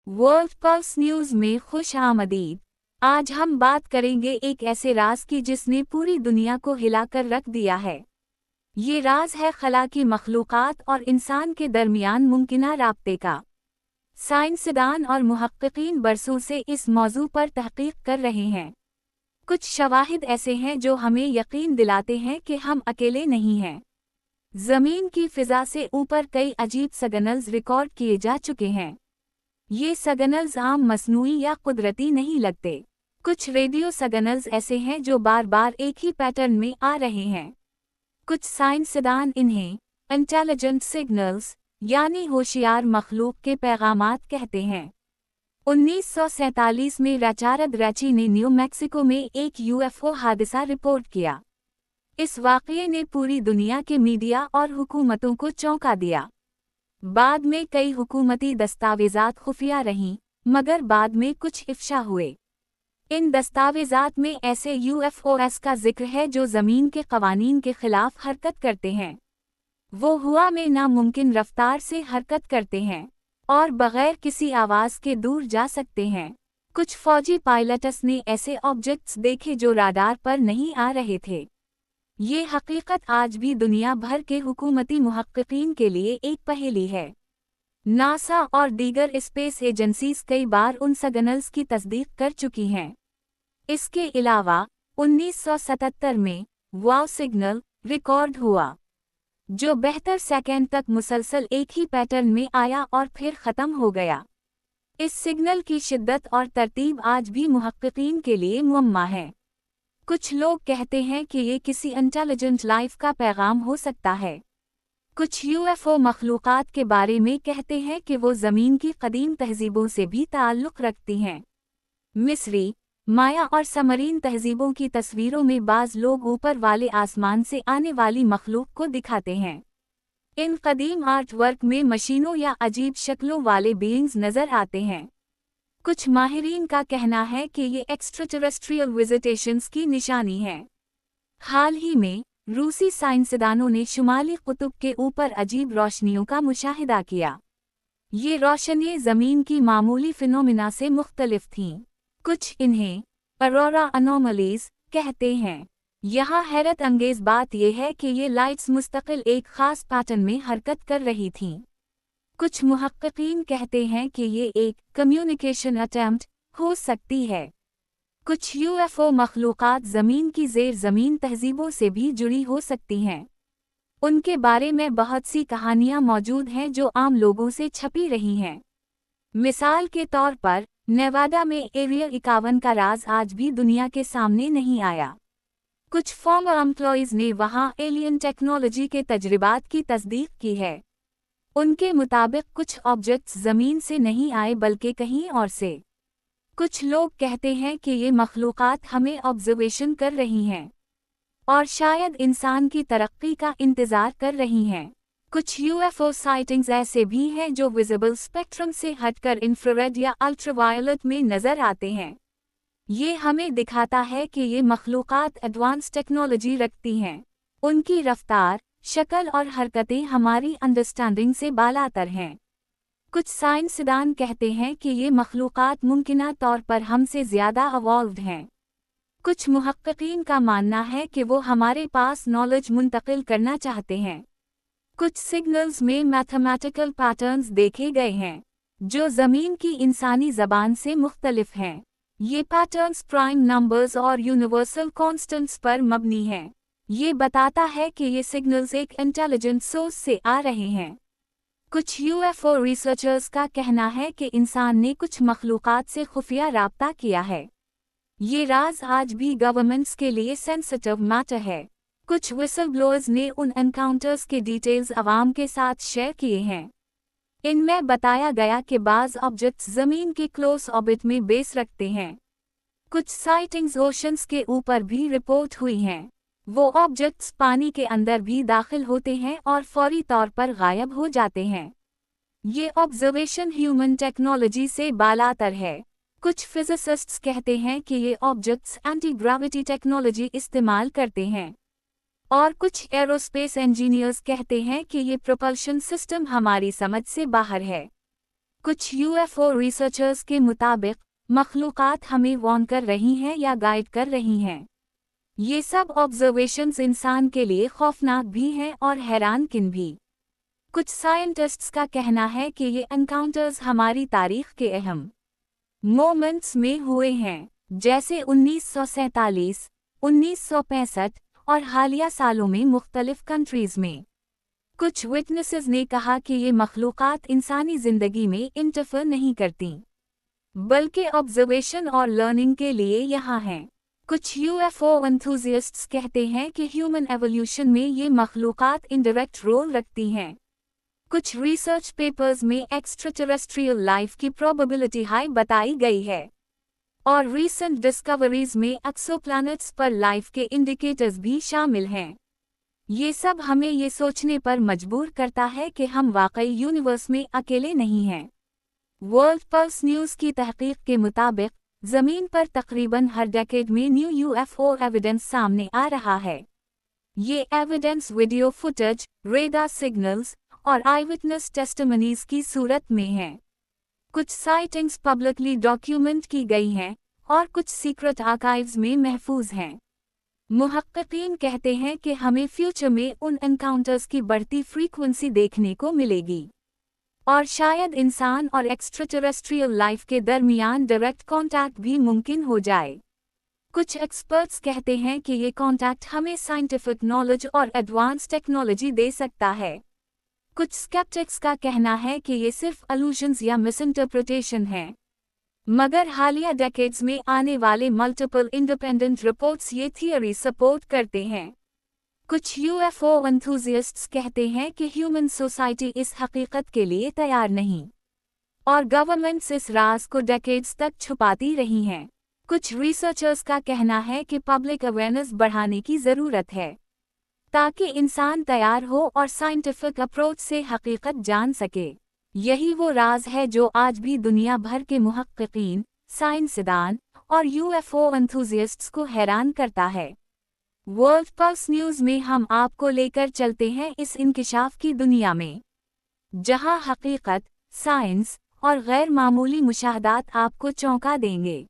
World pulse news में खुश आमदीद। आज हम बात करेंगे एक ऐसे राज की जिसने पूरी दुनिया को हिलाकर रख दिया है। ये राज है खला की मखलूक़ात और इंसान के दरमियान मुमकिना राब्ते का। साइंसदान और मुहक्किकीन बरसों से इस मौजू पर तहकीक कर रहे हैं। कुछ शवाहिद ऐसे हैं जो हमें यकीन दिलाते हैं कि हम अकेले नहीं हैं। ज़मीन की फ़िज़ा से ऊपर कई अजीब सिग्नल्स रिकॉर्ड किए जा चुके हैं। ये सिग्नल्स आम मसनूई या कुदरती नहीं लगते। कुछ रेडियो सिग्नल्स ऐसे हैं जो बार बार एक ही पैटर्न में आ रहे हैं। कुछ साइंसदान इन्हें इंटेलिजेंट सिग्नल्स यानी होशियार मखलूक के पैगामात कहते हैं। 1947 में रिचर्ड रैची ने न्यू मैक्सिको में एक यूएफओ हादसा रिपोर्ट किया। इस वाक़ये ने पूरी दुनिया के मीडिया और हुकूमतों को चौंका दिया। बाद में कई हुकूमती दस्तावेज़ात खुफिया रहीं, मगर बाद में कुछ इफ्शा हुए। इन दस्तावेज़ात में ऐसे यूएफओएस का जिक्र है जो ज़मीन के क़वानीन के ख़िलाफ़ हरकत करते हैं। वो हवा में नामुमकिन रफ्तार से हरकत करते हैं और बग़ैर किसी आवाज़ के दूर जा सकते हैं। कुछ फ़ौजी पायलट्स ने ऐसे ऑब्जेक्ट्स देखे जो राडार पर नहीं आ रहे थे। ये हकीकत आज भी दुनिया भर के हुकूमती मुहक्किकीन के लिए एक पहेली है। नासा और दीगर स्पेस एजेंसीज कई बार उन सिग्नल्स की तस्दीक कर चुकी हैं। इसके अलावा 1977 में वाव सिग्नल रिकॉर्ड हुआ, जो 72 सेकंड तक मुसलसल एक ही पैटर्न में आया और फिर ख़त्म हो गया। इस सिग्नल की शिद्दत और तरतीब आज भी मुहक्किकीन के लिए मुअम्मा है। कुछ लोग कहते हैं कि ये किसी इंटेलिजेंट लाइफ का पैगाम हो सकता है। कुछ यूएफओ मखलूक़ात के बारे में कहते हैं कि वो ज़मीन की कदीम तहज़ीबों से भी ताल्लुक़ रखती हैं। मिस्री, माया और समरीन तहज़ीबों की तस्वीरों में बाज़ लोग ऊपर वाले आसमान से आने वाली मखलूक को दिखाते हैं। इन कदीम आर्ट वर्क में मशीनों या अजीब शक्लों वाले बीइंग्स नज़र आते हैं। कुछ माहिरीन का कहना है कि ये एक्स्ट्राटेरेस्ट्रियल विजिटेशंस की निशानी है। हाल ही में रूसी साइंसदानों ने शुमाली कुतुब के ऊपर अजीब रोशनियों का मुशाहिदा किया। ये रोशनियाँ ज़मीन की मामूली फिनोमिना से मुख्तलिफ थीं। कुछ इन्हें अरोरा अनोमलीज कहते हैं। यहाँ हैरत अंगेज़ बात यह है कि ये लाइट्स मुस्तकिल एक ख़ास पैटर्न में हरकत कर रही थीं। कुछ मुहक्किकीन कहते हैं कि ये एक कम्युनिकेशन अटेम्प्ट हो सकती है। कुछ यूएफओ मखलूक़ात ज़मीन की ज़ेर ज़मीन तहज़ीबों से भी जुड़ी हो सकती हैं। उनके बारे में बहुत सी कहानियाँ मौजूद हैं जो आम लोगों से छपी रही हैं। मिसाल के तौर पर नेवाडा में एरिया 51 का राज आज भी दुनिया के सामने नहीं आया। कुछ फॉर्मर एम्प्लॉइज़ ने वहाँ एलियन टेक्नोलॉजी के तजर्बात की तस्दीक की है। उनके मुताबिक कुछ ऑब्जेक्ट्स ज़मीन से नहीं आए बल्कि कहीं और से। कुछ लोग कहते हैं कि ये मखलूक़ात हमें ऑब्जर्वेशन कर रही हैं और शायद इंसान की तरक्की का इंतज़ार कर रही हैं। कुछ यूएफओ साइटिंग्स ऐसे भी हैं जो विजिबल स्पेक्ट्रम से हटकर इंफ्रारेड या अल्ट्रावायलेट में नज़र आते हैं। ये हमें दिखाता है कि ये मखलूक़ात एडवांस टेक्नोलॉजी रखती हैं। उनकी रफ्तार, शक्ल और हरकतें हमारी अंडरस्टैंडिंग से बालातर हैं। कुछ साइंसदान कहते हैं कि ये मखलूक़ात मुमकिना तौर पर हमसे ज़्यादा अवॉल्व्ड हैं। कुछ मुहक्किकीन का मानना है कि वो हमारे पास नॉलेज मुंतकिल करना चाहते हैं। कुछ सिग्नल्स में मैथमेटिकल पैटर्न्स देखे गए हैं जो ज़मीन की इंसानी ज़बान से मुख्तलिफ हैं। ये पैटर्न्स प्राइम नंबर्स और यूनिवर्सल कॉन्स्टेंट्स पर मबनी हैं। ये बताता है कि ये सिग्नल्स एक इंटेलिजेंट सोर्स से आ रहे हैं। कुछ यूएफओ रिसर्चर्स का कहना है कि इंसान ने कुछ मखलूक़ात से खुफिया राब्ता किया है। ये राज आज भी गवर्नमेंट्स के लिए सेंसिटिव मैटर है। कुछ विसल ब्लोअर्स ने उन एनकाउंटर्स के डिटेल्स अवाम के साथ शेयर किए हैं। इनमें बताया गया कि बाज़ ऑब्जेक्ट्स ज़मीन के क्लोज ऑर्बिट में बेस रखते हैं। कुछ साइटिंग्स ओशंस के ऊपर भी रिपोर्ट हुई हैं। वो ऑब्जेक्ट्स पानी के अंदर भी दाखिल होते हैं और फौरी तौर पर गायब हो जाते हैं। ये ऑब्जर्वेशन ह्यूमन टेक्नोलॉजी से बालातर है। कुछ फिजिसिस्ट्स कहते हैं कि ये ऑब्जेक्ट्स एंटी ग्रेविटी टेक्नोलॉजी इस्तेमाल करते हैं और कुछ एरोस्पेस इंजीनियर्स कहते हैं कि ये प्रोपल्शन सिस्टम हमारी समझ से बाहर है। कुछ यूएफओ रिसर्चर्स के मुताबिक मखलूक़ात हमें वार्न कर रही हैं या गाइड कर रही हैं। ये सब ऑब्जर्वेशंस इंसान के लिए खौफनाक भी हैं और हैरानकिन भी। कुछ साइंटिस्ट्स का कहना है कि ये एनकाउंटर्स हमारी तारीख के अहम मोमेंट्स में हुए हैं, जैसे 1947, 1965 और हालिया सालों में मुख्तलिफ कंट्रीज में। कुछ विटनेसेस ने कहा कि ये मखलूक़ात इंसानी ज़िंदगी में इंटरफेयर नहीं करती, बल्कि ऑब्जर्वेशन और लर्निंग के लिए यहाँ हैं। कुछ यूएफओ एंथुसियास्ट्स कहते हैं कि ह्यूमन एवोल्यूशन में ये मखलूक़ात इंडायरेक्ट रोल रखती हैं। कुछ रिसर्च पेपर्स में एक्स्ट्राटेरेस्ट्रियल लाइफ की प्रोबेबिलिटी हाई बताई गई है, और रीसेंट डिस्कवरीज में एक्सोप्लैनेट्स पर लाइफ के इंडिकेटर्स भी शामिल हैं। ये सब हमें ये सोचने पर मजबूर करता है कि हम वाकई यूनिवर्स में अकेले नहीं हैं। वर्ल्ड पल्स न्यूज़ की तहकीक के मुताबिक ज़मीन पर तकरीबन हर डेकेड में न्यू यूएफओ एविडेंस सामने आ रहा है। ये evidence video footage, radar signals और आईविटनेस टेस्टिमनीज की सूरत में है। कुछ साइटिंग्स पब्लिकली डॉक्यूमेंट की गई हैं और कुछ सीक्रेट आर्काइव्स में महफूज हैं। मुहक्किकीन कहते हैं कि हमें फ्यूचर में उन एनकाउंटर्स की बढ़ती फ्रीक्वेंसी देखने को मिलेगी, और शायद इंसान और एक्स्ट्राटेरेस्ट्रियल लाइफ के दरमियान डायरेक्ट कांटेक्ट भी मुमकिन हो जाए। कुछ एक्सपर्ट्स कहते हैं कि ये कांटेक्ट हमें साइंटिफिक नॉलेज और एडवांस टेक्नोलॉजी दे सकता है। कुछ स्केप्टिक्स का कहना है कि ये सिर्फ अलूजन्स या मिसइंटरप्रिटेशन हैं, मगर हालिया डेकेड्स में आने वाले मल्टीपल इंडिपेंडेंट रिपोर्ट्स ये थियरी सपोर्ट करते हैं। कुछ यूएफओ एंथुसियास्ट्स कहते हैं कि ह्यूमन सोसाइटी इस हकीकत के लिए तैयार नहीं, और गवर्नमेंट्स इस राज को डेकेड्स तक छुपाती रही हैं। कुछ रिसर्चर्स का कहना है कि पब्लिक अवेयरनेस बढ़ाने की ज़रूरत है, ताकि इंसान तैयार हो और साइंटिफिक अप्रोच से हकीकत जान सके। यही वो राज है जो आज भी दुनिया भर के मुहक्किकीन, साइंसदान और यूएफओ एंथुसियास्ट्स को हैरान करता है। वर्ल्ड पल्स न्यूज़ में हम आपको लेकर चलते हैं इस इंकिशाफ की दुनिया में, जहां हकीकत, साइंस और गैर मामूली मुशाहदात आपको चौंका देंगे।